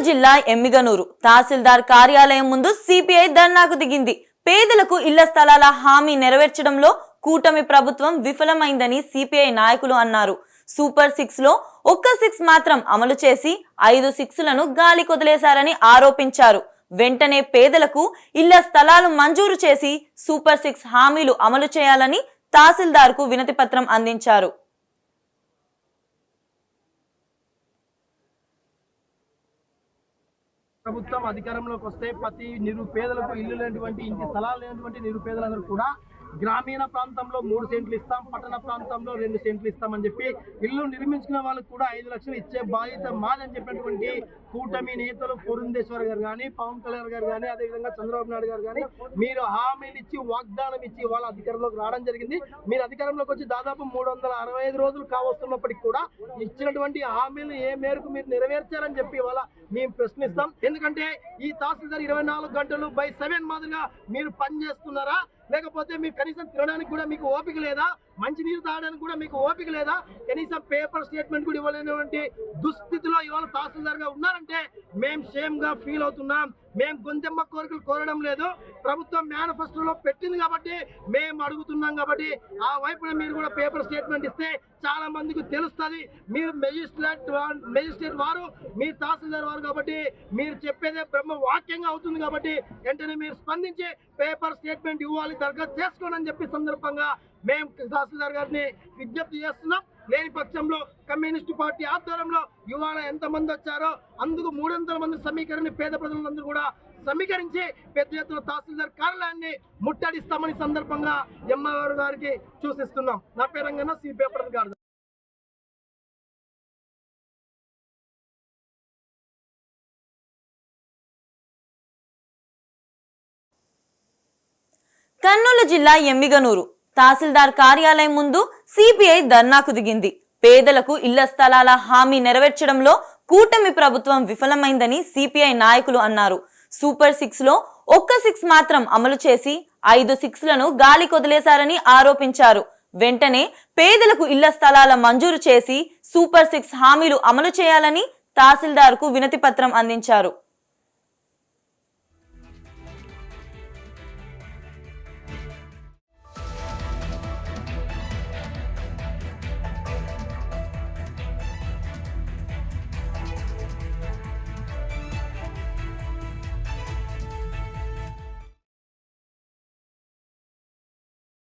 జిల్లా ఎమ్మిగనూరు తహసీల్దార్ కార్యాలయం ముందు సిపిఐ ధర్నాకు దిగింది. పేదలకు ఇళ్ల స్థలాల హామీ నెరవేర్చడంలో కూటమి ప్రభుత్వం విఫలమైందని సిపిఐ నాయకులు అన్నారు. సూపర్ 6 లో ఒక్క 6 మాత్రం అమలు చేసి 5 6లను గాలి కొదిలేశారని ఆరోపించారు. వెంటనే పేదలకు ఇళ్ల స్థలాలు మంజూరు చేసి సూపర్ 6 హామీలు అమలు చేయాలని తహసీల్దార్ కు వినతి పత్రం అందించారు. ప్రభుత్వం అధికారంలోకి వస్తే ప్రతి నిరుపేదలకు ఇల్లు లేనటువంటి ఇంటి స్థలాలు లేనటువంటి నిరుపేదలందరూ కూడా గ్రామీణ ప్రాంతంలో 3 సెంట్లు ఇస్తాం, పట్టణ ప్రాంతంలో 2 సెంట్లు ఇస్తామని చెప్పి ఇల్లు నిర్మించుకున్న వాళ్ళకు కూడా 5 లక్షలు ఇచ్చే బాధ్యత మాదని చెప్పినటువంటి కూటమి నేతలు పురంధేశ్వర్ గారు కానీ, పవన్ కళ్యాణ్ గారు కానీ, అదేవిధంగా చంద్రబాబు నాయుడు గారు కానీ మీరు హామీలు ఇచ్చి వాగ్దానం ఇచ్చి వాళ్ళ అధికారంలోకి రావడం జరిగింది. మీరు అధికారంలోకి వచ్చి దాదాపు 365 రోజులు కావస్తున్నప్పటికీ కూడా ఇచ్చినటువంటి హామీలు ఏ మేరకు మీరు నెరవేర్చారని చెప్పి వాళ్ళ మేము ప్రశ్నిస్తాం. ఎందుకంటే ఈ తహసీల్దార్ 24 గంటలు బై 7 మాదిరిగా మీరు పనిచేస్తున్నారా, లేకపోతే మీరు కనీసం తినడానికి కూడా మీకు ఓపిక లేదా, మంచినీరు తాగడానికి కూడా మీకు ఓపిక లేదా, కనీసం పేపర్ స్టేట్మెంట్ కూడా ఇవ్వలేనటువంటి దుస్థితిలో ఇవాళ తహసీల్దార్ గా ఉన్నారంటే మేము షేమ్ గా ఫీల్ అవుతున్నాం. మేము గొంతెమ్మ కోరికలు కోరడం లేదు, ప్రభుత్వం మేనిఫెస్టోలో పెట్టింది కాబట్టి మేము అడుగుతున్నాం. కాబట్టి ఆ వైపున మీరు కూడా పేపర్ స్టేట్మెంట్ ఇస్తే చాలా మందికి తెలుస్తుంది. మీరు మెజిస్ట్రేట్ వారు, మీరు తహసీల్దార్ వారు కాబట్టి మీరు చెప్పేదే బ్రహ్మ వాక్యంగా అవుతుంది. కాబట్టి వెంటనే మీరు స్పందించి పేపర్ స్టేట్మెంట్ ఇవ్వాలి, దరఖాస్తు చేసుకోండి అని చెప్పి సందర్భంగా మేము తహసీల్దార్ గారిని విజ్ఞప్తి చేస్తున్నాం. లేని పక్షంలో కమ్యూనిస్టు పార్టీ ఆధ్వర్యంలో ఇవాళ ఎంతమంది వచ్చారో అందుకు 300 మంది సమీకరణ పేద ప్రజలందరూ కూడా సమీకరించి పెద్ద ఎత్తున తహసీల్దార్ కార్యాలయాన్ని ముట్టడిస్తామని సందర్భంగా ఎంఆర్ఓ గారికి సూచిస్తున్నాం. నా పేరు రంగన్న, సిపిఐ గారు. కర్నూలు జిల్లా ఎమ్మిగనూరు తహసీల్దార్ కార్యాలయం ముందు సిపిఐ ధర్నాకు దిగింది. పేదలకు ఇళ్ల స్థలాల హామీ నెరవేర్చడంలో కూటమి ప్రభుత్వం విఫలమైందని సిపిఐ నాయకులు అన్నారు. సూపర్ 6 లో ఒక్క 6 మాత్రం అమలు చేసి 5 6లను గాలి కొదిలేశారని ఆరోపించారు. వెంటనే పేదలకు ఇళ్ల స్థలాల మంజూరు చేసి సూపర్ 6 హామీలు అమలు చేయాలని తహసీల్దార్ కు వినతి పత్రం అందించారు.